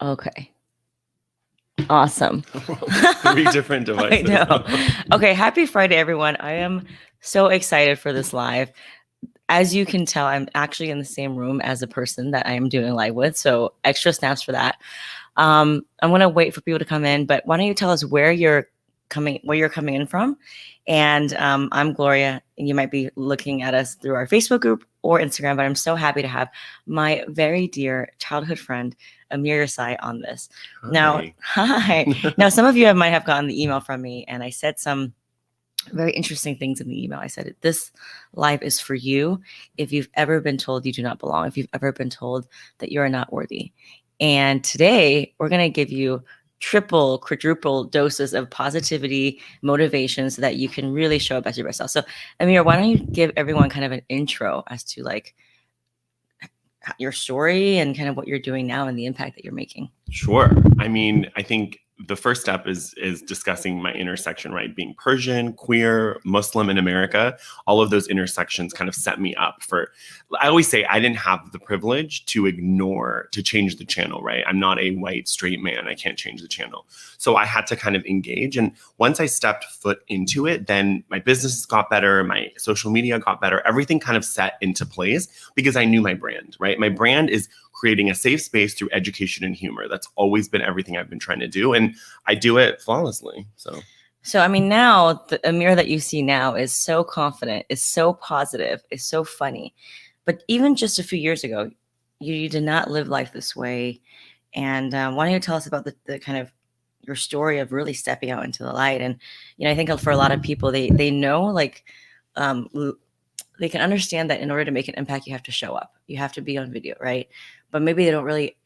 Okay. Awesome. 3 different I devices. know. Okay. Happy Friday, everyone. I am so excited for this live. As you can tell, I'm actually in the same room as the person that I am doing live with. So extra snaps for that. I'm going to wait for people to come in, but why don't you tell us where you're coming in from? And I'm Gloria, and you might be looking at us through our Facebook group or Instagram, but I'm so happy to have my very dear childhood friend, Amir Yassai, on this. Hi. Now, hi. Now, some of you might have gotten the email from me, and I said some very interesting things in the email. I said, this live is for you if you've ever been told you do not belong, if you've ever been told that you are not worthy. And today we're going to give you triple, quadruple doses of positivity, motivation, so that you can really show up as your best self. So, Amir, why don't you give everyone kind of an intro as to like your story and kind of what you're doing now and the impact that you're making? Sure. I mean, I think the first step is discussing my intersection, right? Being Persian, queer, Muslim in America, all of those intersections kind of set me up for, I always say I didn't have the privilege to change the channel, right? I'm not a white, straight man. I can't change the channel. So I had to kind of engage. And once I stepped foot into it, then my business got better, my social media got better, everything kind of set into place because I knew my brand, right? My brand is creating a safe space through education and humor. That's always been everything I've been trying to do. And I do it flawlessly. So, I mean, now the Amir that you see now is so confident, is so positive, is so funny. But even just a few years ago, you did not live life this way. And why don't you tell us about the kind of your story of really stepping out into the light? And, I think for a lot of people, they know like, they can understand that in order to make an impact, you have to show up. You have to be on video, right? But maybe they don't really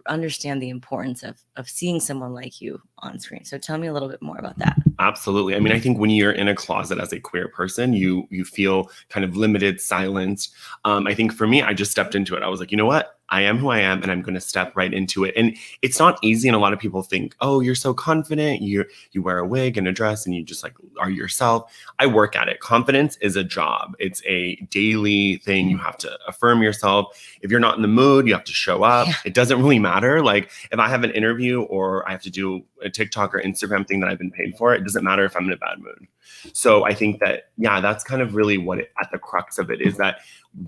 understand the importance of seeing someone like you on screen. So tell me a little bit more about that. Absolutely. I mean, I think when you're in a closet as a queer person, you feel kind of limited, silenced. I think for me, I just stepped into it. I was like, you know what? I am who I am, and I'm going to step right into it. And it's not easy. And a lot of people think, oh, you're so confident. You wear a wig and a dress, and you just like are yourself. I work at it. Confidence is a job. It's a daily thing. You have to affirm yourself. If you're not in the mood, you have to show up. Yeah. It doesn't really matter. Like if I have an interview or I have to do a TikTok or Instagram thing that I've been paid for, it doesn't matter if I'm in a bad mood. So I think that, yeah, that's kind of really what at the crux of it is that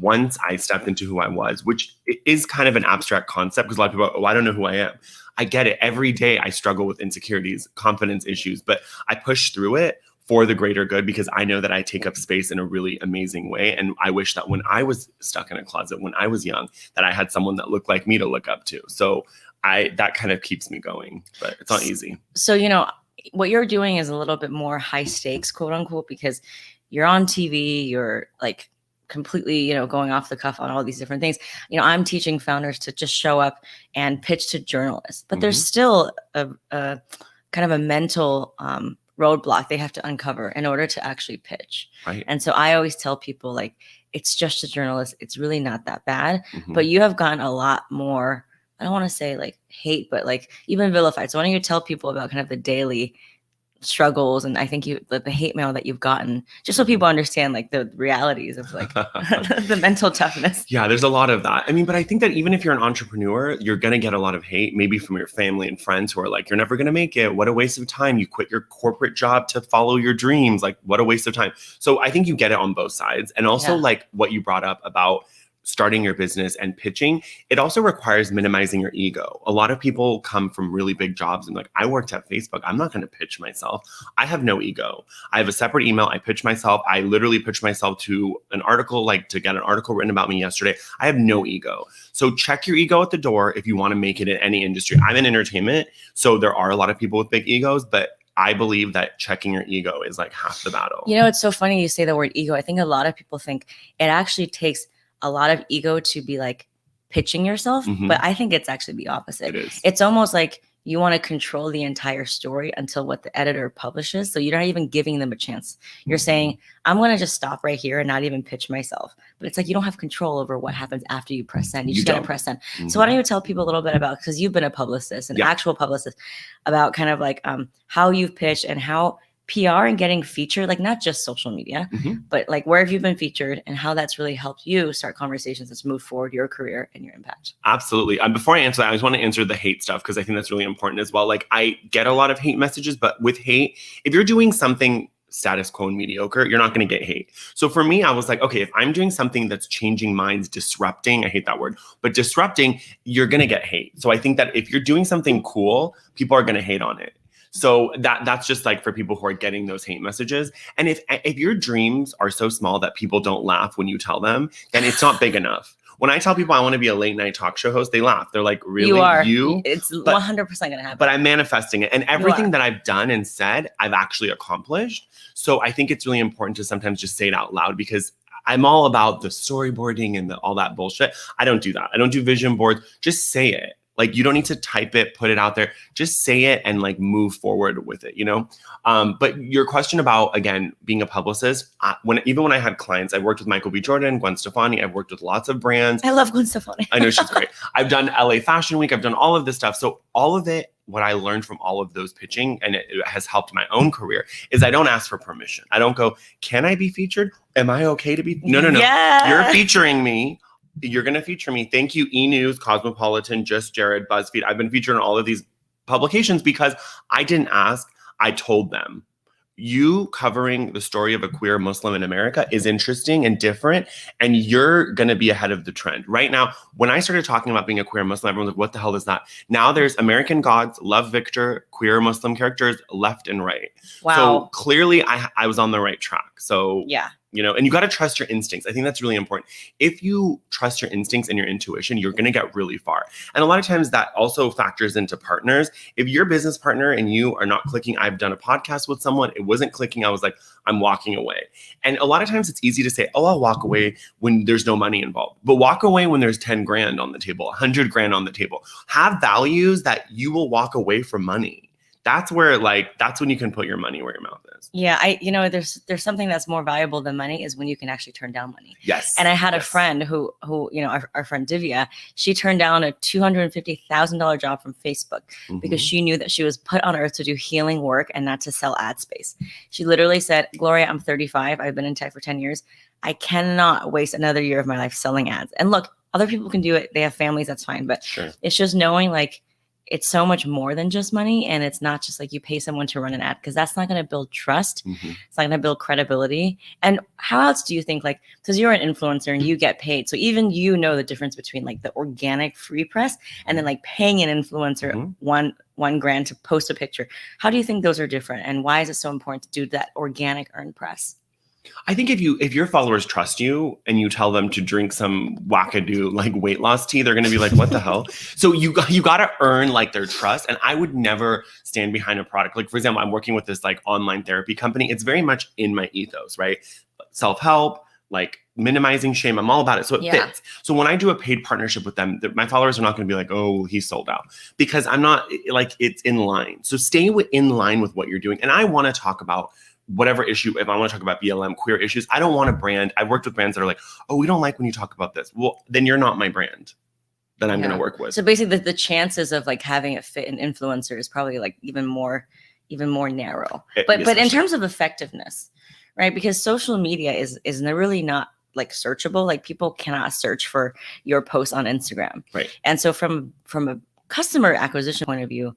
once I stepped into who I was, which is kind of an abstract concept because a lot of people are, oh, I don't know who I am. I get it. Every day I struggle with insecurities, confidence issues, but I push through it for the greater good because I know that I take up space in a really amazing way. And I wish that when I was stuck in a closet, when I was young, that I had someone that looked like me to look up to. So that kind of keeps me going, but it's not easy. So, what you're doing is a little bit more high stakes, quote unquote, because you're on TV, you're like completely, going off the cuff on all these different things. I'm teaching founders to just show up and pitch to journalists, but there's still a kind of a mental roadblock they have to uncover in order to actually pitch. Right. And so I always tell people like, it's just a journalist. It's really not that bad, but you have gotten a lot more, I don't want to say like hate, but like even vilified. So why don't you tell people about kind of the daily struggles and I think the hate mail that you've gotten, just so people understand like the realities of like the mental toughness. Yeah, there's a lot of that. I mean, but I think that even if you're an entrepreneur, you're going to get a lot of hate, maybe from your family and friends who are like, you're never going to make it. What a waste of time. You quit your corporate job to follow your dreams. Like, what a waste of time. So I think you get it on both sides. And also like what you brought up about starting your business and pitching, it also requires minimizing your ego. A lot of people come from really big jobs and like, I worked at Facebook. I'm not going to pitch myself. I have no ego. I have a separate email. I pitch myself. I literally pitch myself to an article, like to get an article written about me yesterday. I have no ego. So check your ego at the door if you want to make it in any industry. I'm in entertainment, so there are a lot of people with big egos, but I believe that checking your ego is like half the battle. It's so funny you say the word ego. I think a lot of people think it actually takes a lot of ego to be like pitching yourself, but I think it's actually the opposite. It is. It's almost like you want to control the entire story until what the editor publishes. So you're not even giving them a chance. You're saying, I'm going to just stop right here and not even pitch myself. But it's like, you don't have control over what happens after you press send. You just got to press send. So why don't you tell people a little bit about, because you've been a publicist, an actual publicist, about kind of like how you've pitched and how PR and getting featured, like not just social media, but like where have you been featured and how that's really helped you start conversations that's moved forward your career and your impact? Absolutely. Before I answer that, I just want to answer the hate stuff because I think that's really important as well. Like I get a lot of hate messages, but with hate, if you're doing something status quo and mediocre, you're not going to get hate. So for me, I was like, okay, if I'm doing something that's changing minds, disrupting, I hate that word, but disrupting, you're going to get hate. So I think that if you're doing something cool, people are going to hate on it. So that's just like for people who are getting those hate messages. And if your dreams are so small that people don't laugh when you tell them, then it's not big enough. When I tell people I want to be a late night talk show host, they laugh. They're like, really? You are. You? It's 100% going to happen. But I'm manifesting it. And everything that I've done and said, I've actually accomplished. So I think it's really important to sometimes just say it out loud because I'm all about the storyboarding and all that bullshit. I don't do that. I don't do vision boards. Just say it. Like, you don't need to type it, put it out there. Just say it and like move forward with it, you know? But your question about, again, being a publicist, even when I had clients, I worked with Michael B. Jordan, Gwen Stefani. I've worked with lots of brands. I love Gwen Stefani. I know she's great. I've done LA Fashion Week. I've done all of this stuff. So all of it, what I learned from all of those pitching, and it has helped my own career, is I don't ask for permission. I don't go, can I be featured? Am I okay to be? No. Yeah. You're featuring me. You're going to feature me. Thank you, E! News, Cosmopolitan, Just Jared, BuzzFeed. I've been featured in all of these publications because I didn't ask. I told them. You covering the story of a queer Muslim in America is interesting and different, and you're going to be ahead of the trend. Right now, when I started talking about being a queer Muslim, everyone's like, what the hell is that? Now there's American Gods, Love Victor, queer Muslim characters left and right. Wow. So clearly I was on the right track. So yeah. You know, and you got to trust your instincts. I think that's really important. If you trust your instincts and your intuition, you're going to get really far. And a lot of times that also factors into partners. If your business partner and you are not clicking, I've done a podcast with someone, it wasn't clicking. I was like, I'm walking away. And a lot of times it's easy to say, oh, I'll walk away when there's no money involved. But walk away when there's 10 grand on the table, 100 grand on the table. Have values that you will walk away from money. That's where, like, that's when you can put your money where your mouth is. Yeah, there's something that's more valuable than money is when you can actually turn down money. Yes. And I had a friend who our friend Divya, she turned down a $250,000 job from Facebook because she knew that she was put on earth to do healing work and not to sell ad space. She literally said, Gloria, I'm 35. I've been in tech for 10 years. I cannot waste another year of my life selling ads. And look, other people can do it. They have families, that's fine. But it's just knowing like, it's so much more than just money. And it's not just like you pay someone to run an ad because that's not going to build trust. It's not going to build credibility. And how else do you think, like, because you're an influencer and you get paid. So even you know the difference between like the organic free press and then like paying an influencer one grand to post a picture. How do you think those are different? And why is it so important to do that organic earned press? I think if your followers trust you and you tell them to drink some wackadoo like weight loss tea, they're going to be like, what the hell? So you got to earn like their trust. And I would never stand behind a product. Like, for example, I'm working with this like online therapy company. It's very much in my ethos, right? Self-help, like minimizing shame. I'm all about it. So it fits. So when I do a paid partnership with them, my followers are not going to be like, oh, he's sold out, because I'm not like, it's in line. So stay in line with what you're doing. And I want to talk about whatever issue. If I want to talk about BLM, queer issues, I don't want a brand. I've worked with brands that are like, oh, we don't like when you talk about this. Well, then you're not my brand that I'm going to work with. So basically the chances of like having it fit an influencer is probably like even more narrow. But in terms of effectiveness, right? Because social media is really not like searchable. Like people cannot search for your post on Instagram. Right. And so from a customer acquisition point of view,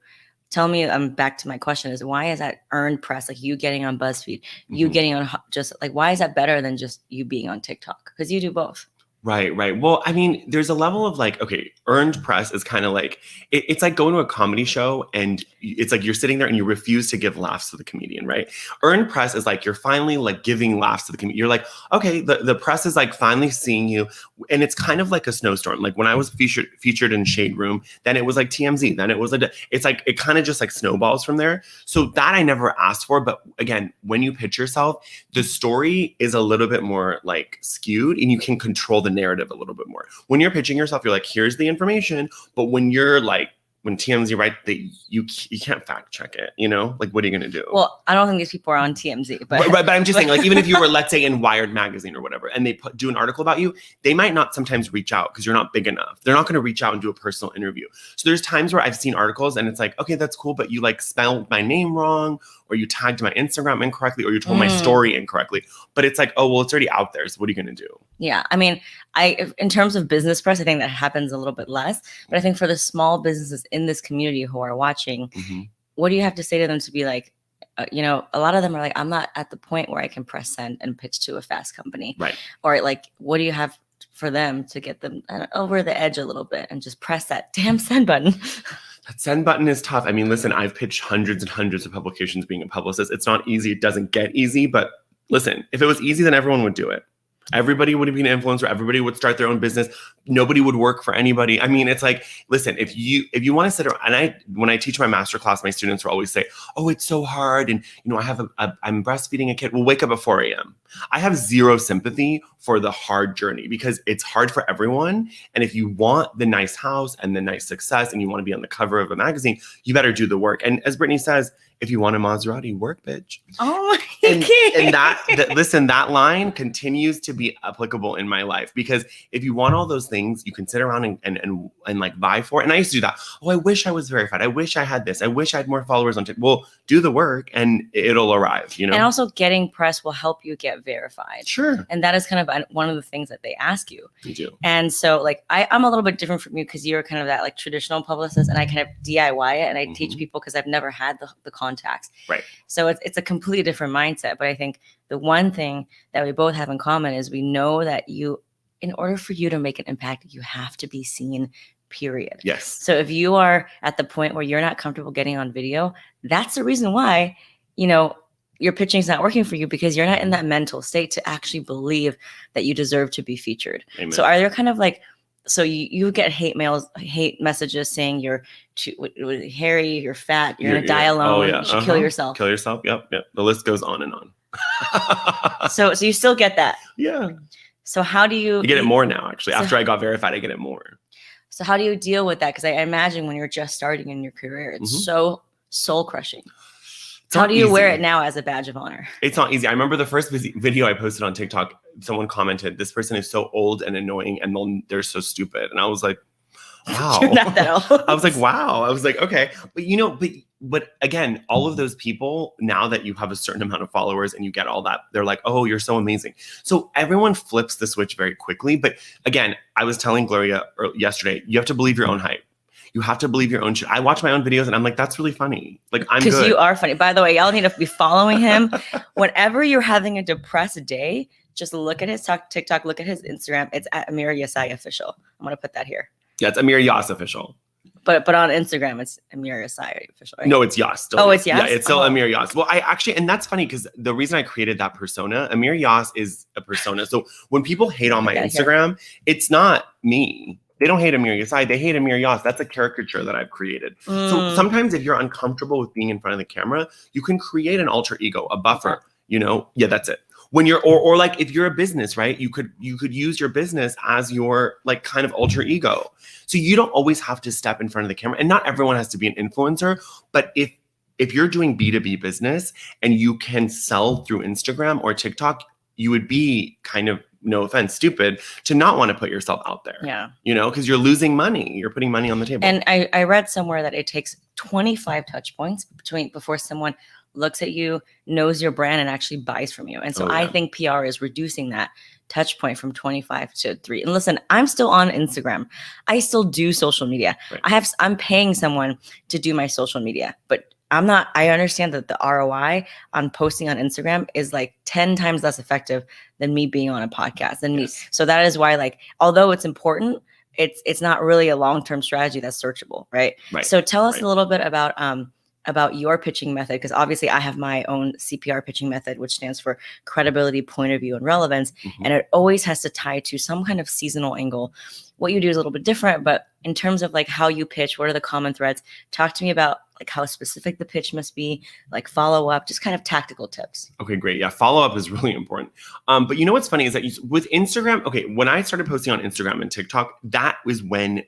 tell me, back to my question is, why is that earned press, like you getting on BuzzFeed, you getting on just like, why is that better than just you being on TikTok? Because you do both. Right. Well, I mean, there's a level of like, okay, earned press is kind of like, it's like going to a comedy show and it's like you're sitting there and you refuse to give laughs to the comedian, right? Earned press is like, you're finally like giving laughs to the comedian. You're like, okay, the press is like finally seeing you. And it's kind of like a snowstorm. Like when I was featured in Shade Room, then it was like TMZ, then it was it's like, it kind of just like snowballs from there. So that I never asked for. But again, when you pitch yourself, the story is a little bit more like skewed and you can control the narrative a little bit more. When you're pitching yourself, you're like, here's the information. But when you're like when TMZ write that you can't fact check it, you know? Like, what are you going to do? Well, I don't think these people are on TMZ, but right, but I'm just saying, like, even if you were, let's say, in Wired magazine or whatever, and they do an article about you, they might not sometimes reach out because you're not big enough. They're not going to reach out and do a personal interview. So there's times where I've seen articles and it's like, okay, that's cool, but you like spelled my name wrong, or you tagged my Instagram incorrectly, or you told my story incorrectly. But it's like, oh, well, it's already out there. So what are you going to do? Yeah. I mean, in terms of business press, I think that happens a little bit less. But I think for the small businesses in this community who are watching, what do you have to say to them to be like, you know, a lot of them are like, I'm not at the point where I can press send and pitch to a fast company. Right. Or like, what do you have for them to get them over the edge a little bit and just press that damn send button? That send button is tough. I mean, listen, I've pitched hundreds and hundreds of publications being a publicist. It's not easy. It doesn't get easy. But listen, if it was easy, then everyone would do it. Everybody would be an influencer. Everybody would start their own business. Nobody would work for anybody. I mean, it's like, listen, if you want to sit around, and when I teach my masterclass, my students will always say, oh, it's so hard. And, you know, I'm breastfeeding a kid. We'll wake up at 4 a.m. I have zero sympathy for the hard journey because it's hard for everyone. And if you want the nice house and the nice success and you want to be on the cover of a magazine, you better do the work. And as Brittany says, if you want a Maserati, work, bitch. Oh, and listen, that line continues to be applicable in my life because if you want all those things, you can sit around and like vie for it. And I used to do that. Oh, I wish I was verified. I wish I had this. I wish I had more followers on TikTok. Well, do the work and it'll arrive, you know? And also getting press will help you get verified. Sure. And that is kind of one of the things that they ask you. You do. And so like, I'm a little bit different from you because you're kind of that like traditional publicist and I kind of DIY it and I teach people because I've never had the contacts. Right. So it's a completely different mindset. But I think the one thing that we both have in common is we know that in order for you to make an impact, you have to be seen, period. Yes. So if you are at the point where you're not comfortable getting on video, that's the reason why, you know, your pitching is not working for you because you're not in that mental state to actually believe that you deserve to be featured. Amen. So are there kind of like, so you get hate messages saying you're too hairy, you're fat, you're gonna die alone, you should kill yourself. Kill yourself. Yep. The list goes on and on. So you still get that. Yeah. So how do you? I get it more now, actually. After I got verified, I get it more. So how do you deal with that? Because I imagine when you're just starting in your career, it's so soul crushing. How do you wear it now as a badge of honor? It's not easy. I remember the first video I posted on TikTok, someone commented, this person is so old and annoying and they're so stupid. And I was like, wow. You're not that old. I was like, wow. I was like, okay. But you know, but again, all of those people, now that you have a certain amount of followers and you get all that, they're like, oh, you're so amazing. So everyone flips the switch very quickly. But again, I was telling Gloria yesterday, you have to believe your own hype. You have to believe your own shit. I watch my own videos and I'm like, that's really funny. Like, I'm good. Because you are funny. By the way, y'all need to be following him. Whenever you're having a depressed day, just look at his TikTok, look at his Instagram. It's at Amir Yassai official. I'm going to put that here. Yeah, it's Amir Yassai official. But on Instagram, it's Amir Yassai official, right? No, it's Yass. Still. Oh, it's Yass? Yeah, it's still Amir Yass. Well, and that's funny because the reason I created that persona, Amir Yass is a persona. So when people hate on my Instagram, it's not me. They don't hate Amir Yassai. They hate Amir Yass. That's a caricature that I've created. So sometimes if you're uncomfortable with being in front of the camera, you can create an alter ego, a buffer, you know? Yeah, that's it. When you're, or like if you're a business, right? You could use your business as your like kind of alter ego. So you don't always have to step in front of the camera, and not everyone has to be an influencer. But if you're doing B2B business and you can sell through Instagram or TikTok, you would be kind of, no offense, stupid to not want to put yourself out there. Yeah. You know, because you're losing money. You're putting money on the table. And I read somewhere that it takes 25 touch points before someone looks at you, knows your brand, and actually buys from you. And so I think PR is reducing that touch point from 25 to 3. And listen, I'm still on Instagram. I still do social media. Right. I'm paying someone to do my social media, but I understand that the ROI on posting on Instagram is like 10 times less effective than me being on a podcast and me. So that is why, like, although it's important, it's not really a long-term strategy that's searchable. Right. So tell us a little bit about your pitching method, because obviously I have my own CPR pitching method, which stands for credibility, point of view, and relevance. And it always has to tie to some kind of seasonal angle. What you do is a little bit different, but in terms of like how you pitch, what are the common threads? Talk to me about like how specific the pitch must be, like follow up, just kind of tactical tips. Okay, great. Yeah, follow up is really important. But you know what's funny is that with Instagram, okay, when I started posting on Instagram and TikTok, that was when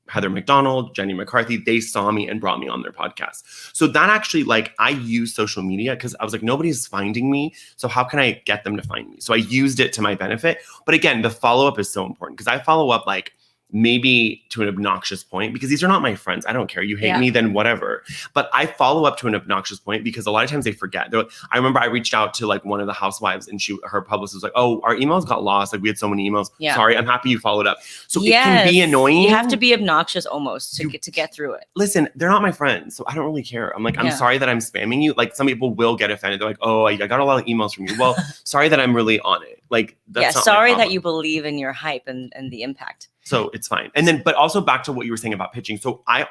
Heather McDonald, Jenny McCarthy, they saw me and brought me on their podcast. So that actually, like, I use social media because I was like, nobody's finding me. So how can I get them to find me? So I used it to my benefit. But again, the follow-up is so important because I follow up like maybe to an obnoxious point because these are not my friends. I don't care. You hate me, then whatever. But I follow up to an obnoxious point because a lot of times they forget. Like, I remember I reached out to like one of the housewives and her publicist was like, oh, our emails got lost. Like we had so many emails. Sorry, I'm happy you followed up. So it can be annoying. You have to be obnoxious almost to get through it. Listen, they're not my friends, so I don't really care. I'm like, I'm sorry that I'm spamming you. Like some people will get offended. They're like, oh, I got a lot of emails from you. Well, sorry that I'm really on it. Like, that's not sorry my problem. that you believe in your hype and the impact. So it's fine. And then, but also back to what you were saying about pitching. So I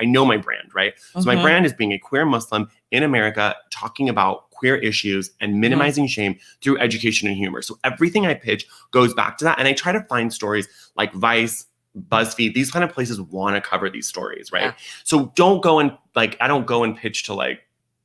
know my brand, right? So my brand is being a queer Muslim in America, talking about queer issues and minimizing shame through education and humor. So everything I pitch goes back to that. And I try to find stories like Vice, BuzzFeed, these kind of places want to cover these stories, right? So don't go and like, I don't go and pitch to like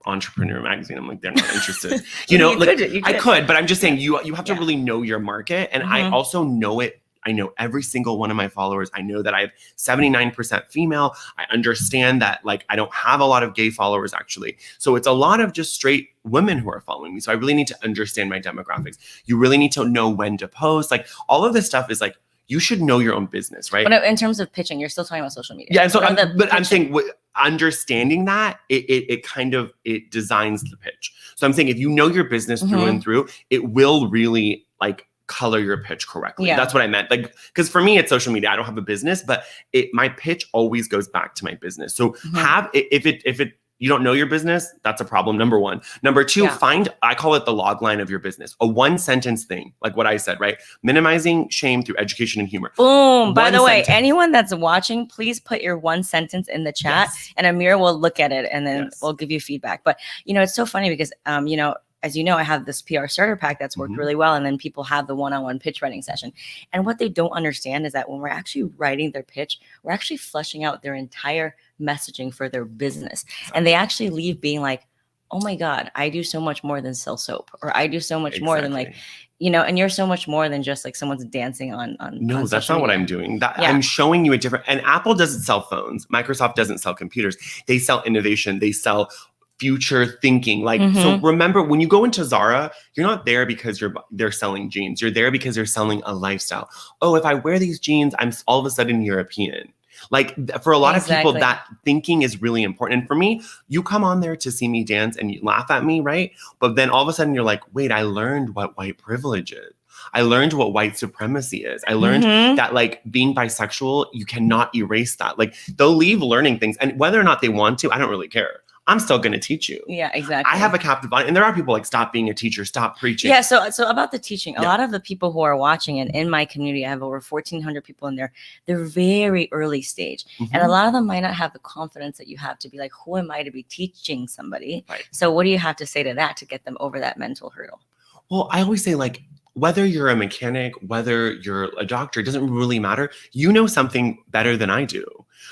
Entrepreneur Magazine. I'm like, they're not interested. You know, I could, but I'm just saying you have to really know your market. And I also know it. I know every single one of my followers. I know that I have 79% female. I understand that like I don't have a lot of gay followers actually. So it's a lot of just straight women who are following me. So I really need to understand my demographics. You really need to know when to post. Like all of this stuff is like, you should know your own business, right? But in terms of pitching, you're still talking about social media. Yeah, and so I'm saying understanding that it designs the pitch. So I'm saying if you know your business through and through, it will really like color your pitch correctly. That's what I meant. Like, because for me, it's social media. I don't have a business, but my pitch always goes back to my business. So if you don't know your business, that's a problem. Number one. Number two, I call it the log line of your business. A 1-sentence thing, like what I said, right? Minimizing shame through education and humor. Boom. By the way, anyone that's watching, please put your 1 sentence in the chat and Amir will look at it and then we'll give you feedback. But, you know, it's so funny because, you know, as you know, I have this PR starter pack that's worked really well. And then people have the one-on-one pitch writing session. And what they don't understand is that when we're actually writing their pitch, we're actually fleshing out their entire messaging for their business. And they actually leave being like, oh my God, I do so much more than sell soap, or I do so much more than like, you know, and you're so much more than just like someone's dancing on No, that's not what I'm doing. I'm showing you a different, and Apple doesn't sell phones. Microsoft doesn't sell computers. They sell innovation. They sell future thinking. Like, so remember when you go into Zara, you're not there because they're selling jeans. You're there because they're selling a lifestyle. Oh, if I wear these jeans, I'm all of a sudden European. Like for a lot of people, that thinking is really important. And for me, you come on there to see me dance and you laugh at me, right? But then all of a sudden you're like, wait, I learned what white privilege is. I learned what white supremacy is. I learned that like being bisexual, you cannot erase that. Like they'll leave learning things, and whether or not they want to, I don't really care. I'm still going to teach you. Yeah, exactly. I have a captive audience. And there are people like, stop being a teacher, stop preaching. Yeah, so about the teaching, a lot of the people who are watching, and in my community, I have over 1,400 people in there. They're very early stage. And a lot of them might not have the confidence that you have to be like, who am I to be teaching somebody? Right. So what do you have to say to that to get them over that mental hurdle? Well, I always say like, whether you're a mechanic, whether you're a doctor, it doesn't really matter. You know something better than I do.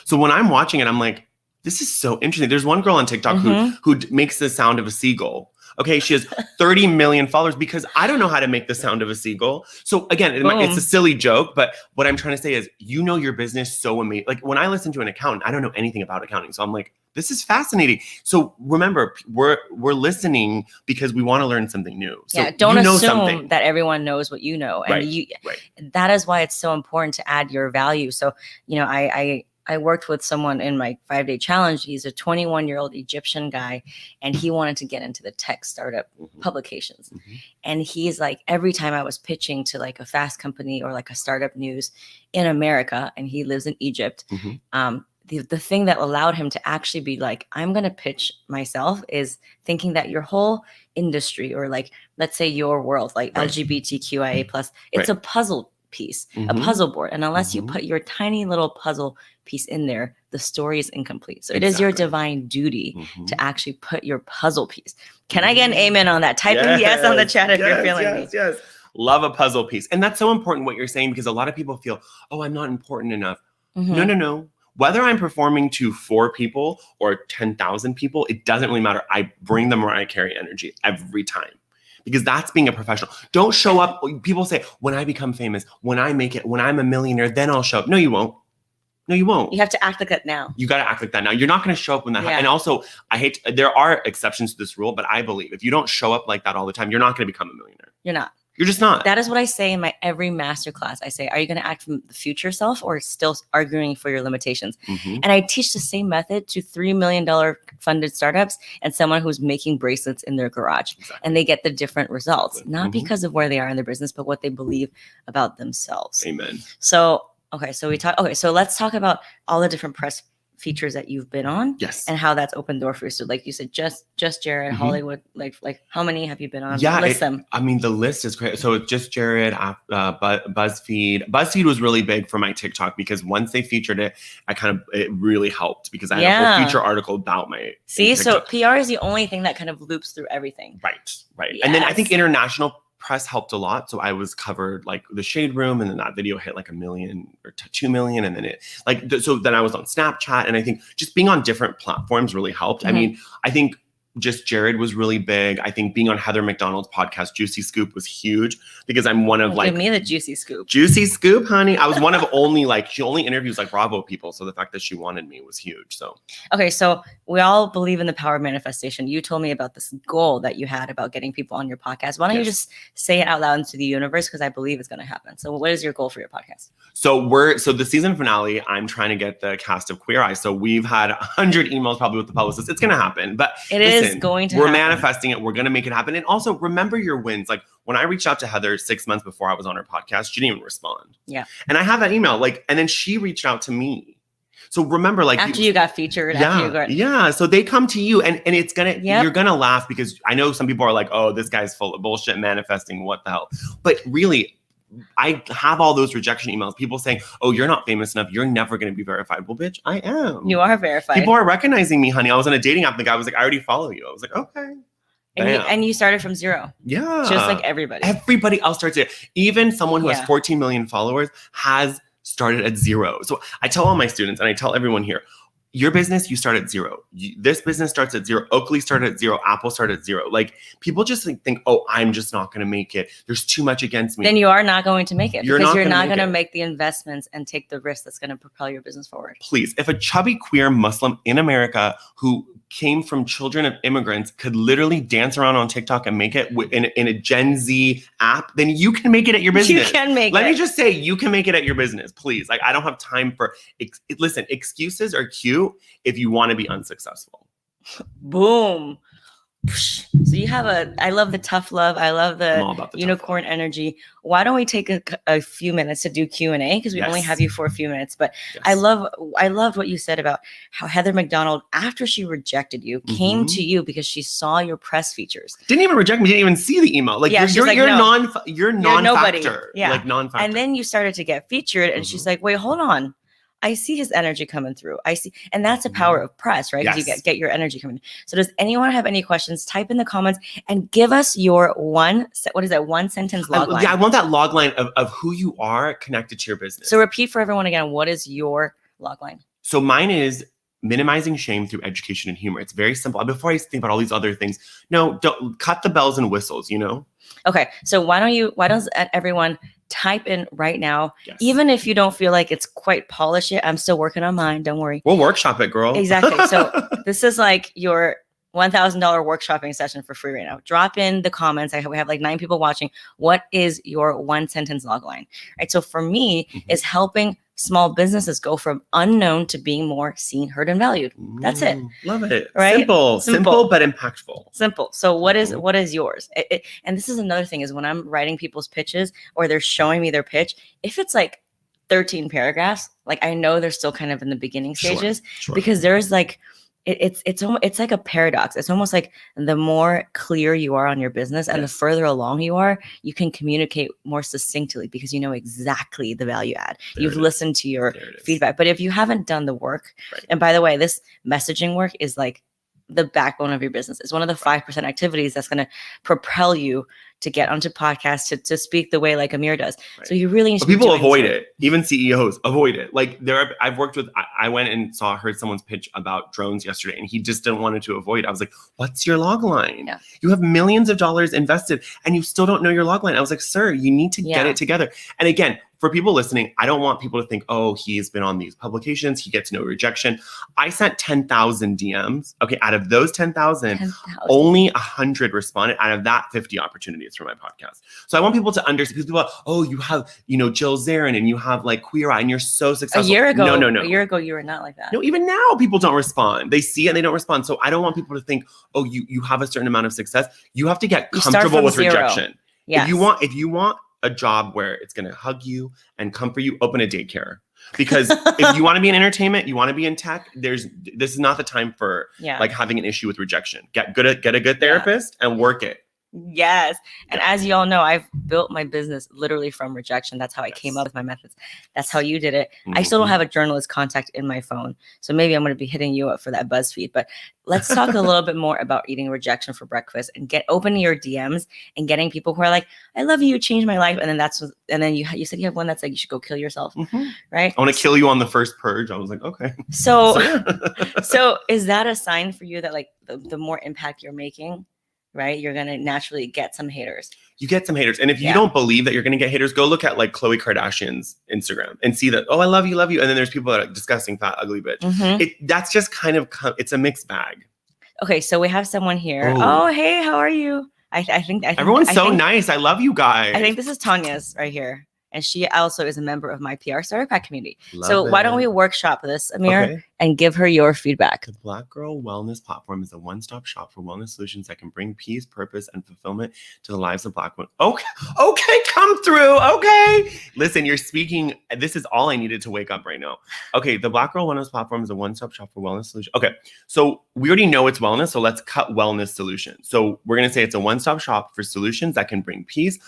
So when I'm watching it, I'm like, this is so interesting. There's one girl on TikTok who makes the sound of a seagull. Okay, she has 30 million followers because I don't know how to make the sound of a seagull. So again, it's a silly joke, but what I'm trying to say is, you know your business so amazing. Like when I listen to an accountant, I don't know anything about accounting. So I'm like, this is fascinating. So remember, we're listening because we want to learn something new. So don't assume that everyone knows what you know. And that is why it's so important to add your value. So, you know, I worked with someone in my 5-day challenge. He's a 21-year-old Egyptian guy, and he wanted to get into the tech startup publications. And he's like, every time I was pitching to like a fast company or like a startup news in America, and he lives in Egypt, the thing that allowed him to actually be like, I'm going to pitch myself is thinking that your whole industry, or like, let's say your world, like LGBTQIA+, it's a puzzle piece, a puzzle board. And unless you put your tiny little puzzle piece in there, the story is incomplete. So it is your divine duty to actually put your puzzle piece. Can I get an amen on that? Type in yes on the chat if you're feeling me. Yes. Love a puzzle piece. And that's so important what you're saying, because a lot of people feel, oh, I'm not important enough. No. Whether I'm performing to 4 people or 10,000 people, it doesn't really matter. I bring the Mariah Carey energy every time. Because that's being a professional. Don't show up. People say, when I become famous, when I make it, when I'm a millionaire, then I'll show up. No, you won't. No, you won't. You have to act like that now. You got to act like that now. You're not going to show up when that happens. And also, there are exceptions to this rule, but I believe if you don't show up like that all the time, you're not going to become a millionaire. You're not. You're just not. That is what I say in my every masterclass. I say, are you going to act from the future self or still arguing for your limitations? Mm-hmm. And I teach the same method to $3 million funded startups and someone who's making bracelets in their garage. Exactly. And they get the different results, not Mm-hmm. because of where they are in their business, but what they believe about themselves. Amen. So let's talk about all the different press features that you've been on. Yes. And how that's opened door for you. So like you said, just Jared, Mm-hmm. Hollywood, like how many have you been on? Yeah. List them. I mean, the list is great. So it's Just Jared, BuzzFeed. BuzzFeed was really big for my TikTok because once they featured it, it really helped because I had a whole feature article about my So PR is the only thing that kind of loops through everything. Right. Yes. And then I think international press helped a lot. So I was covered like the Shade Room, and then that video hit like 1 million or 2 million. And then so then I was on Snapchat, and I think just being on different platforms really helped. Mm-hmm. I mean, I think Just Jared was really big. I think being on Heather McDonald's podcast, Juicy Scoop, was huge because I'm one of Give me the Juicy Scoop. Juicy Scoop, honey. I was one of she only interviews like Bravo people. So the fact that she wanted me was huge. So. Okay. So we all believe in the power of manifestation. You told me about this goal that you had about getting people on your podcast. Why don't you just say it out loud into the universe? Because I believe it's going to happen. So what is your goal for your podcast? So the season finale, I'm trying to get the cast of Queer Eye. So we've had 100 emails probably with the publicist. It's going to happen, but listen, going to we're happen. Manifesting it. We're going to make it happen. And also remember your wins. Like when I reached out to Heather 6 months before I was on her podcast, she didn't even respond. Yeah. And I have that email, and then she reached out to me. So remember, after you got featured, yeah. So they come to you, and it's you're gonna laugh because I know some people are like, oh, this guy's full of bullshit, manifesting, what the hell? But really, I have all those rejection emails. People saying, oh, you're not famous enough. You're never going to be verified. Well, bitch, I am. You are verified. People are recognizing me, honey. I was on a dating app. The guy was like, I already follow you. I was like, okay. And you started from zero. Yeah. Just like everybody. Everybody else starts it. Even someone who has 14 million followers has started at zero. So I tell all my students, and I tell everyone here, your business, you start at zero. This business starts at zero. Oakley started at zero. Apple started at zero. Like people just think, oh, I'm just not going to make it. There's too much against me. Then you are not going to make it because you're not going to make the investments and take the risk that's going to propel your business forward. Please, if a chubby queer Muslim in America who came from children of immigrants could literally dance around on TikTok and make it in a Gen Z app, then you can make it at your business. You can make it. Let me just say, you can make it at your business, please. Like, I don't have time for, listen, excuses are cute if you want to be unsuccessful. Boom. So you have I love the tough love. I love the unicorn energy. Why don't we take a few minutes to do Q&A? Because we only have you for a few minutes. But I loved what you said about how Heather McDonald, after she rejected you, came to you because she saw your press features. Didn't even reject me. Didn't even see the email. Like you're non-factor. Yeah. Like non-factor. And then you started to get featured, and she's like, wait, hold on. I see his energy coming through. I see. And that's the power of press, right? Because you get your energy coming. So does anyone have any questions? Type in the comments and give us your one sentence log line. Yeah, I want that log line of who you are connected to your business. So repeat for everyone again, what is your log line? So mine is minimizing shame through education and humor. It's very simple. Before I think about all these other things, don't cut the bells and whistles, Okay. So why don't everyone type in right now, even if you don't feel like it's quite polished yet. I'm still working on mine. Don't worry. We'll workshop it, girl. Exactly. So this is like your $1,000 workshopping session for free right now. Drop in the comments. We have like 9 people watching. What is your one sentence log line? Right. So for me, is helping small businesses go from unknown to being more seen, heard, and valued. That's it. Love it. Right? Simple, but impactful. Simple. So what is yours? And this is another thing is when I'm writing people's pitches or they're showing me their pitch, if it's like 13 paragraphs, like I know they're still kind of in the beginning stages because there's like, it's like a paradox. It's almost like the more clear you are on your business and the further along you are, you can communicate more succinctly because you know exactly the value add. You've listened to your feedback. But if you haven't done the work, and by the way, this messaging work is like the backbone of your business. It's one of the 5% activities that's going to propel you to get onto podcasts, to speak the way like Amir does. So you really need to people avoid it. Even CEOs avoid it. Like I've worked with, I went and heard someone's pitch about drones yesterday and he just didn't want to avoid it. I was like, what's your log line? Yeah. You have millions of dollars invested and you still don't know your log line. I was like, sir, you need to get it together. And again, for people listening, I don't want people to think, oh, he's been on these publications, he gets no rejection. I sent 10,000 DMs. Okay, out of those 10,000, 10,000. only 100 responded. Out of that, 50 opportunities for my podcast. So I want people to understand, because people are, oh, you have, Jill Zarin, and you have like Queer Eye, and you're so successful. A year ago, No. A year ago, you were not like that. No, even now people don't respond. They see it and they don't respond. So I don't want people to think, oh, you have a certain amount of success. You have to get comfortable with rejection. Yes. If you want a job where it's going to hug you and comfort you, open a daycare. Because if you want to be in entertainment, you want to be in tech, this is not the time for like having an issue with rejection. Get a good therapist and work it. Yes. And as you all know, I've built my business literally from rejection. That's how I came up with my methods. That's how you did it. I still don't have a journalist contact in my phone. So maybe I'm going to be hitting you up for that BuzzFeed. But let's talk a little bit more about eating rejection for breakfast and opening your DMs and getting people who are like, I love you changed my life. And then you said you have one that's like, you should go kill yourself. Right. I want to kill you on the first purge. I was like, okay. So is that a sign for you that like the more impact you're making, right, you're going to naturally get some haters? You get some haters. And if you don't believe that you're going to get haters, go look at like Khloe Kardashian's Instagram and see that, oh, I love you. And then there's people that are disgusting, fat, ugly bitch. That's just kind of, it's a mixed bag. Okay. So we have someone here. Oh, hey, how are you? I think everyone's so nice. I love you guys. I think this is Tanya's right here. And she also is a member of my PR Starter Pack community. Why don't we workshop this, Amir, and give her your feedback? The Black Girl Wellness Platform is a one-stop shop for wellness solutions that can bring peace, purpose, and fulfillment to the lives of Black women. Okay, come through. Okay. Listen, you're speaking. This is all I needed to wake up right now. Okay, the Black Girl Wellness Platform is a one-stop shop for wellness solutions. Okay, so we already know it's wellness, so let's cut wellness solutions. So we're going to say it's a one-stop shop for solutions that can bring peace,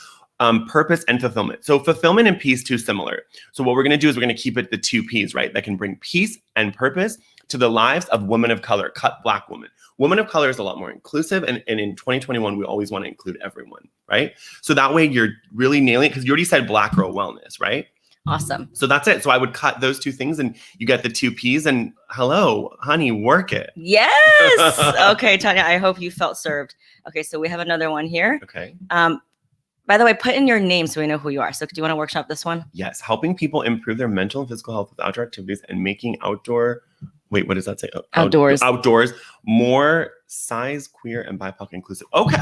purpose, and fulfillment. So fulfillment and peace, too similar. So what we're going to do is we're going to keep it the two P's, right? That can bring peace and purpose to the lives of women of color, cut Black women. Women of color is a lot more inclusive. And in 2021, we always want to include everyone, right? So that way you're really nailing it, because you already said Black Girl Wellness, right? Awesome. So that's it. So I would cut those two things and you get the two P's, and hello, honey, work it. Yes. Okay, Tanya, I hope you felt served. Okay, so we have another one here. Okay. By the way, put in your name so we know who you are. So do you want to workshop this one? Yes. Helping people improve their mental and physical health with outdoor activities and making outdoor, wait, what does that say? Outdoors more size, queer, and BIPOC inclusive. Okay.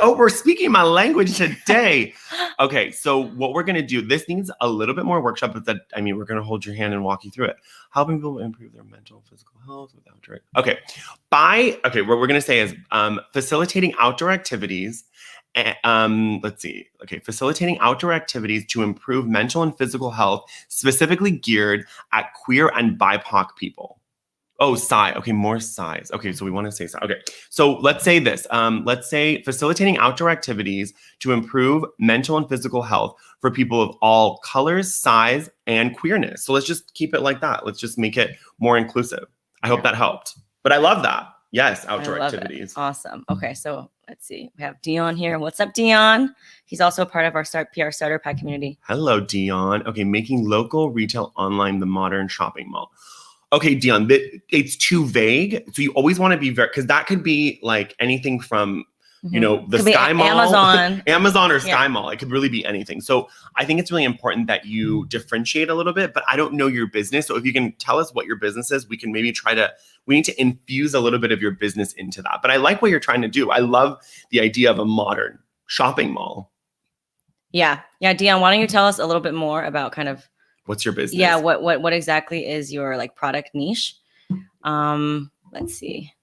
Oh, we're speaking my language today. Okay. So what we're going to do, this needs a little bit more workshop, but we're going to hold your hand and walk you through it. Helping people improve their mental and physical health with outdoor. Okay. What we're going to say is facilitating outdoor activities. Let's see. Okay, facilitating outdoor activities to improve mental and physical health, specifically geared at queer and BIPOC people. Oh, size. Okay, more size. Okay, so we want to say size. Okay, so let's say this. Let's say facilitating outdoor activities to improve mental and physical health for people of all colors, size, and queerness. So let's just keep it like that. Let's just make it more inclusive. I hope that helped. But I love that. Yes, outdoor activities. Awesome. Okay, so let's see. We have Dion here. What's up, Dion? He's also a part of our PR Starter Pack community. Hello, Dion. Okay, making local retail online the modern shopping mall. Okay, Dion, it's too vague. So you always want to be very, because that could be like anything from, the Sky Mall, Amazon or Sky Mall. It could really be anything. So I think it's really important that you differentiate a little bit, but I don't know your business. So if you can tell us what your business is, we can maybe we need to infuse a little bit of your business into that. But I like what you're trying to do. I love the idea of a modern shopping mall. Yeah. Dion, why don't you tell us a little bit more about kind of, what's your business? Yeah. What exactly is your like product niche? Let's see.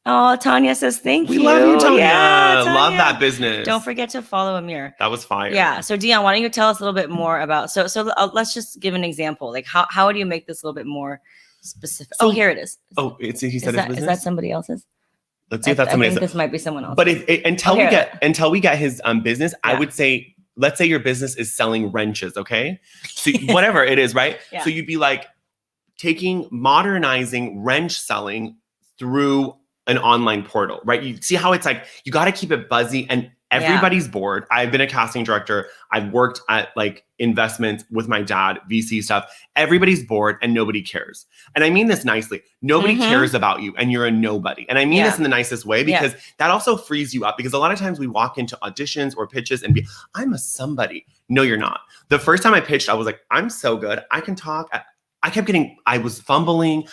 Oh, Tanya says thank you. We love you, Tanya. Yeah, Tanya. Love that business. Don't forget to follow Amir. That was fire. Yeah. So Dion, why don't you tell us a little bit more about, so let's just give an example. Like how do you make this a little bit more specific? So, here it is. He said his business? Is that somebody else's? Let's see if that's somebody else's. This might be someone else. But until we get his business, I would say, let's say your business is selling wrenches, okay? So whatever it is, right? Yeah. So you'd be like modernizing wrench selling through an online portal, right? You see how it's like, you got to keep it buzzy and Everybody's bored. I've been a casting director. I've worked at like investments with my dad, VC stuff. Everybody's bored and nobody cares. And I mean this nicely. Nobody cares about you and you're a nobody. And I mean this in the nicest way because that also frees you up, because a lot of times we walk into auditions or pitches and I'm a somebody. No, you're not. The first time I pitched, I was like, I'm so good. I can talk. I was fumbling.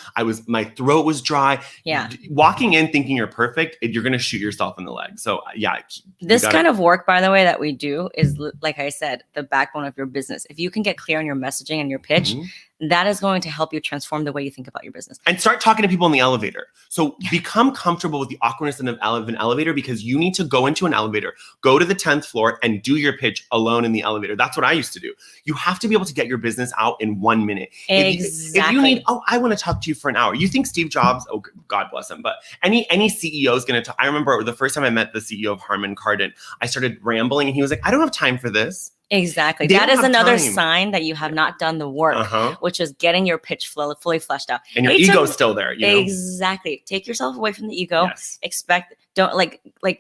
My throat was dry. Yeah. Walking in thinking you're perfect, you're going to shoot yourself in the leg. So yeah. This kind of work, by the way, that we do is, like I said, the backbone of your business. If you can get clear on your messaging and your pitch, that is going to help you transform the way you think about your business. And start talking to people in the elevator. So become comfortable with the awkwardness of an elevator, because you need to go into an elevator, go to the 10th floor and do your pitch alone in the elevator. That's what I used to do. You have to be able to get your business out in 1 minute. Exactly. If you need, I want to talk to you for an hour. You think Steve Jobs, God bless him, but any CEO is going to talk. I remember the first time I met the CEO of Harman Kardon, I started rambling and he was like, I don't have time for this. Exactly. That is another sign that you have not done the work, which is getting your pitch fully fleshed out. And your ego's still there. You know? Exactly. Take yourself away from the ego. Yes.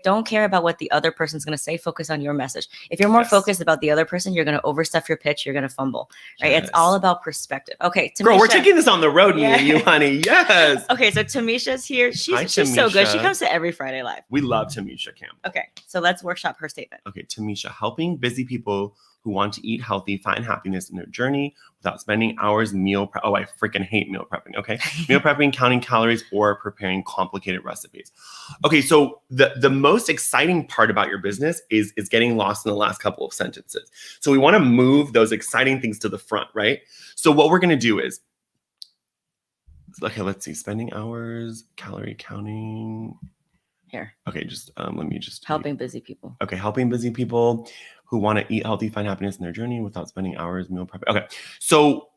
Don't care about what the other person's going to say. Focus on your message. If you're more focused about the other person, you're going to overstuff your pitch. You're going to fumble. Right? Yes. It's all about perspective. Okay, Tamisha, girl, we're taking this on the road, me and you, honey. Yes. Okay, so Tamisha's here. She's so good. She comes to every Friday Live. We love Tamisha Campbell. Okay, so let's workshop her statement. Okay, Tamisha, helping busy people who want to eat healthy, find happiness in their journey without spending hours meal prep. Oh, I freaking hate meal prepping. Okay. Meal prepping, counting calories, or preparing complicated recipes. Okay. So the most exciting part about your business is getting lost in the last couple of sentences. So we want to move those exciting things to the front, right? So what we're going to do is, okay, let's see. Spending hours, calorie counting. Here. Okay. Let me helping busy people. Okay. Helping busy people who want to eat healthy, find happiness in their journey without spending hours meal prepping. Okay. So,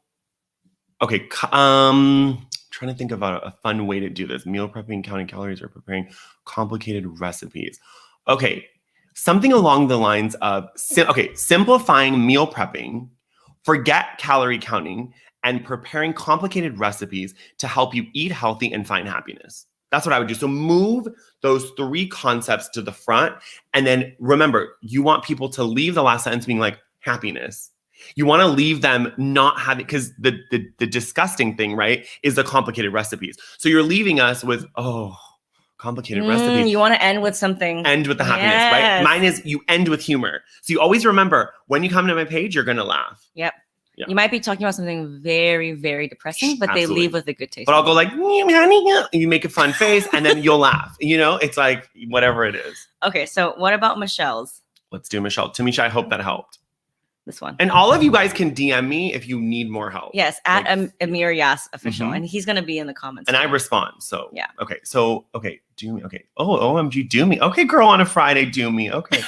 okay. Trying to think about a fun way to do this. Meal prepping, counting calories, or preparing complicated recipes. Okay. Something along the lines of, simplifying meal prepping, forget calorie counting, and preparing complicated recipes to help you eat healthy and find happiness. That's what I would do. So move those 3 concepts to the front. And then remember, you want people to leave the last sentence being like happiness. You want to leave them not having, because the disgusting thing, right, is the complicated recipes. So you're leaving us with, complicated recipes. You want to end with something. End with the happiness, right? Mine is you end with humor. So you always remember, when you come to my page, you're going to laugh. Yep. Yeah. You might be talking about something very, very depressing, but they leave with a good taste. But I'll go like, you make a fun face and then you'll laugh. You know, it's like whatever it is. Okay, so what about Michelle's? Let's do Michelle. Tamisha, I hope that helped. This one. And all of you guys can DM me if you need more help. Yes, at Amir Yassai official. And he's going to be in the comments. And I respond. So, yeah. Okay. So, do me. Okay. Oh, OMG, do me. Okay, girl, on a Friday, do me. Okay.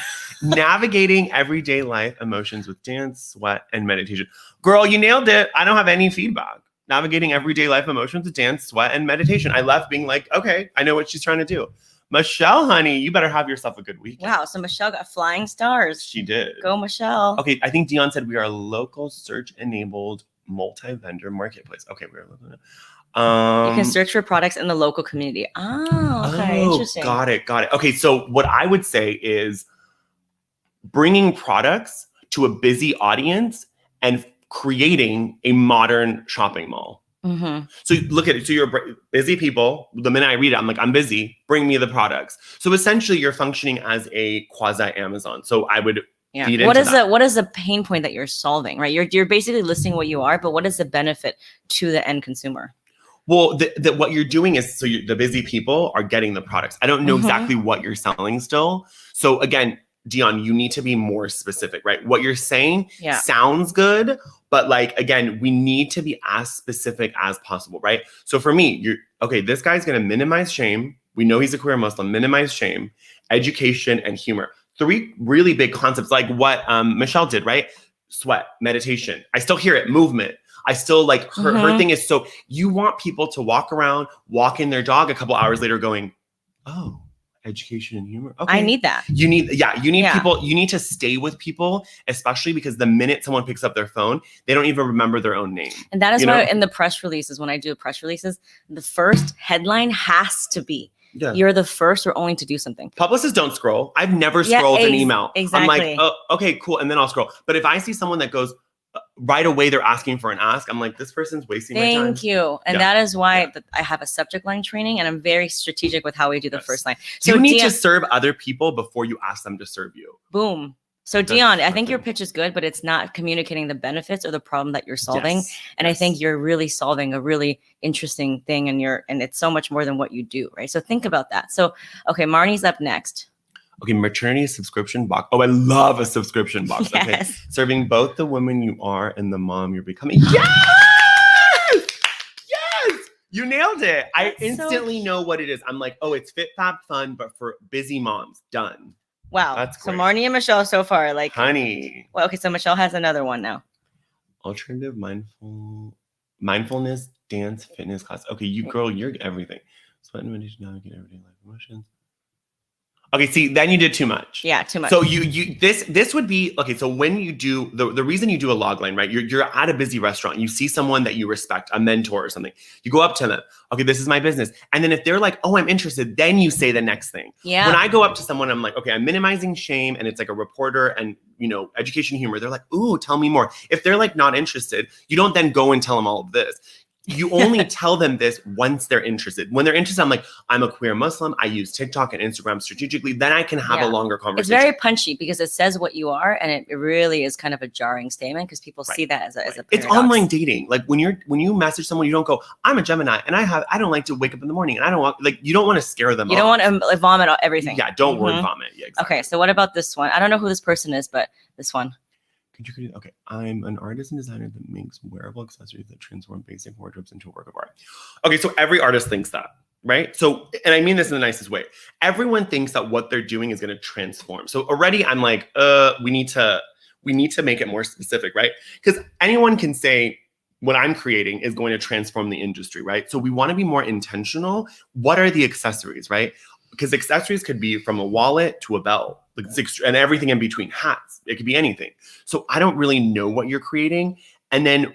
Navigating everyday life emotions with dance, sweat, and meditation. Girl, you nailed it. I don't have any feedback. Navigating everyday life emotions with dance, sweat, and meditation. I left being like, okay, I know what she's trying to do. Michelle, honey, you better have yourself a good weekend. Wow, so Michelle got flying stars. She did. Go, Michelle. Okay, I think Dion said we are a local search-enabled multi-vendor marketplace. Okay, we're looking at you can search for products in the local community. Oh, okay, interesting. Got it. Okay, so what I would say is bringing products to a busy audience and creating a modern shopping mall. Mm-hmm. So look at it. So you're busy people. The minute I read it, I'm like, I'm busy. Bring me the products. So essentially, you're functioning as a quasi Amazon. So I would feed into that. What is the pain point that you're solving? Right, you're basically listing what you are, but what is the benefit to the end consumer? Well, what you're doing is the busy people are getting the products. I don't know exactly what you're selling still. So again, Dion, you need to be more specific, right? What you're saying sounds good, but like, again, we need to be as specific as possible, right? So for me, this guy's going to minimize shame. We know he's a queer Muslim. Minimize shame, education, and humor. 3 really big concepts, like what Michelle did, right? Sweat, meditation. I still hear it. Movement. I still like her thing is, so you want people to walk around, walk in their dog a couple hours later going, oh, education and humor. Okay. I need that. You need people, you need to stay with people, especially because the minute someone picks up their phone, they don't even remember their own name. And that is why in the press releases, when I do press releases, the first headline has to be Yeah. You're the first or only to do something. Publicists don't scroll. I've never scrolled an email. Exactly. I'm like, oh, okay, cool. And then I'll scroll. But if I see someone that goes right away, they're asking for an ask, I'm like, this person's wasting my time. Thank you. And that is why I have a subject line training, and I'm very strategic with how we do the first line. So you need to serve other people before you ask them to serve you. Boom. So Dion, I think your pitch is good, but it's not communicating the benefits or the problem that you're solving. And I think you're really solving a really interesting thing, and it's so much more than what you do, right? So think about that. So, okay, Marnie's up next. Okay, maternity subscription box. Oh, I love a subscription box. Yes. Okay, serving both the woman you are and the mom you're becoming. Yes! Yes! You nailed it. I instantly know what it is. I'm like, oh, it's Fit Fab Fun, but for busy moms. Done. Wow. That's great. So Marnie and Michelle so far, like, honey. Well, okay, so Michelle has another one now. Alternative mindfulness, dance, fitness class. Okay, you girl, you're everything. Sweat and meditation, navigate everyday life emotions. Okay, see, then you did too much. Yeah, too much. So this would be okay. So when you do the reason you do a log line, right? You're at a busy restaurant. You see someone that you respect, a mentor or something. You go up to them. Okay, this is my business. And then if they're like, oh, I'm interested, then you say the next thing. Yeah. When I go up to someone, I'm like, okay, I'm minimizing shame, and it's like a reporter and education humor. They're like, ooh, tell me more. If they're like not interested, you don't then go and tell them all of this. You only tell them this once they're interested. When they're interested, I'm like, I'm a queer Muslim. I use TikTok and Instagram strategically. Then I can have a longer conversation. It's very punchy because it says what you are, and it really is kind of a jarring statement because people see that as a paradox. It's online dating. Like when you message someone, you don't go, I'm a Gemini and I don't like to wake up in the morning and I don't want, like, you don't want to scare them. You don't want to vomit everything. Yeah, don't word vomit. Yeah, exactly. Okay, so what about this one? I don't know who this person is, but this one. Okay, I'm an artist and designer that makes wearable accessories that transform basic wardrobes into a work of art. Okay, so every artist thinks that, right? So, and I mean this in the nicest way. Everyone thinks that what they're doing is going to transform. So already I'm like, we need to make it more specific, right? Because anyone can say what I'm creating is going to transform the industry, right? So we want to be more intentional. What are the accessories, right? Because accessories could be from a wallet to a belt, like and everything in between, hats. It could be anything. So I don't really know what you're creating. And then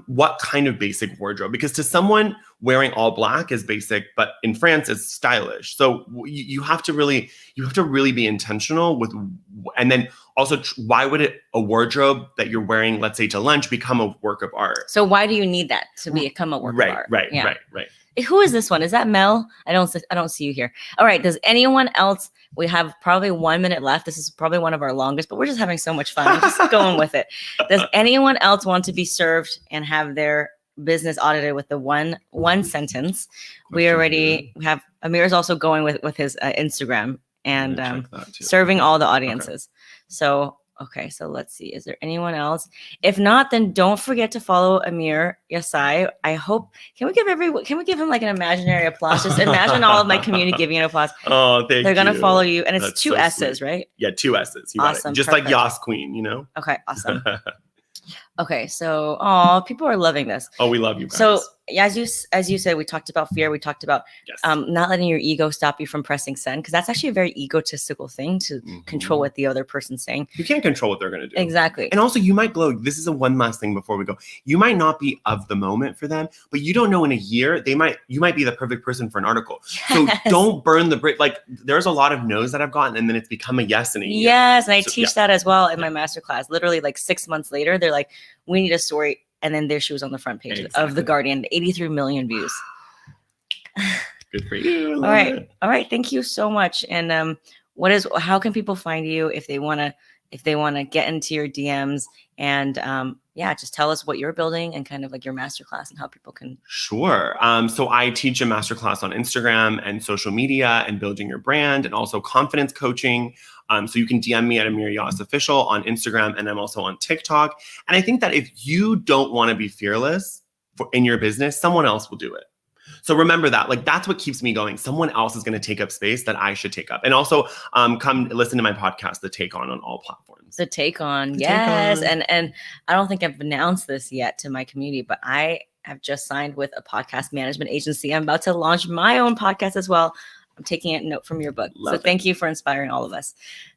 what kind of basic wardrobe? Because to someone wearing all black is basic, but in France it's stylish. So you have to really be intentional with, and then also why would a wardrobe that you're wearing, let's say to lunch, become a work of art? So why do you need that to become a work of art? Right. Who is this one? Is that Mel? I don't see you here. All right. Does anyone else? We have probably 1 minute left. This is probably one of our longest, but we're just having so much fun. I'm just going with it. Does anyone else want to be served and have their business audited with the one sentence? We have Amir's also going with his Instagram and serving all the audiences. Okay. So. Okay, so let's see. Is there anyone else? If not, then don't forget to follow Amir Yassai. I hope. Can we give him like an imaginary applause? Just imagine all of my community giving an applause. Oh, thank you. They're gonna follow you, and it's That's two so S's, sweet. right? Yeah, 2 S's. You awesome. Just perfect. like Yas Queen, you know? Okay, awesome. Okay, so people are loving this. Oh, we love you guys. So as you said, we talked about fear. We talked about not letting your ego stop you from pressing send, because that's actually a very egotistical thing to control what the other person's saying. You can't control what they're going to do. Exactly. And also you might glow. This is one last thing before we go. You might not be of the moment for them, but you don't know in a year, you might be the perfect person for an article. Yes. So don't burn the bridge. Like there's a lot of no's that I've gotten and then it's become a yes in a year. Yes. And I teach that as well in my masterclass. Literally like 6 months later, they're like, we need a story. And then there she was on the front page of The Guardian, 83 million views. Good for you. All right. Thank you so much. And how can people find you if they want to get into your DMs and just tell us what you're building and kind of like your masterclass and how people can. Sure. So I teach a masterclass on Instagram and social media and building your brand and also confidence coaching. So you can DM me at Amir Yassai Official on Instagram, and I'm also on TikTok. And I think that if you don't want to be fearless in your business, someone else will do it. So remember that, like, that's what keeps me going. Someone else is going to take up space that I should take up. And also come listen to my podcast, The Take On all platforms. The Take On. Yes. And I don't think I've announced this yet to my community, but I have just signed with a podcast management agency. I'm about to launch my own podcast as well. I'm taking a note from your book. So thank you for inspiring all of us.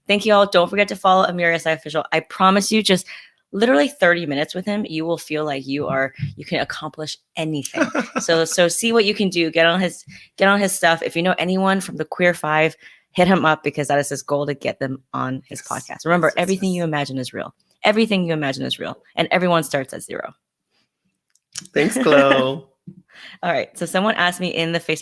Thank you all. Don't forget to follow Amir Yassai Official. I promise you, just literally 30 minutes with him, you will feel like you can accomplish anything. So see what you can do. Get on his stuff. If you know anyone from the Queer Five, hit him up, because that is his goal, to get them on his podcast. Remember, everything you imagine is real. Everything you imagine is real, and everyone starts at zero. Thanks, Chloe. All right. So someone asked me in the Facebook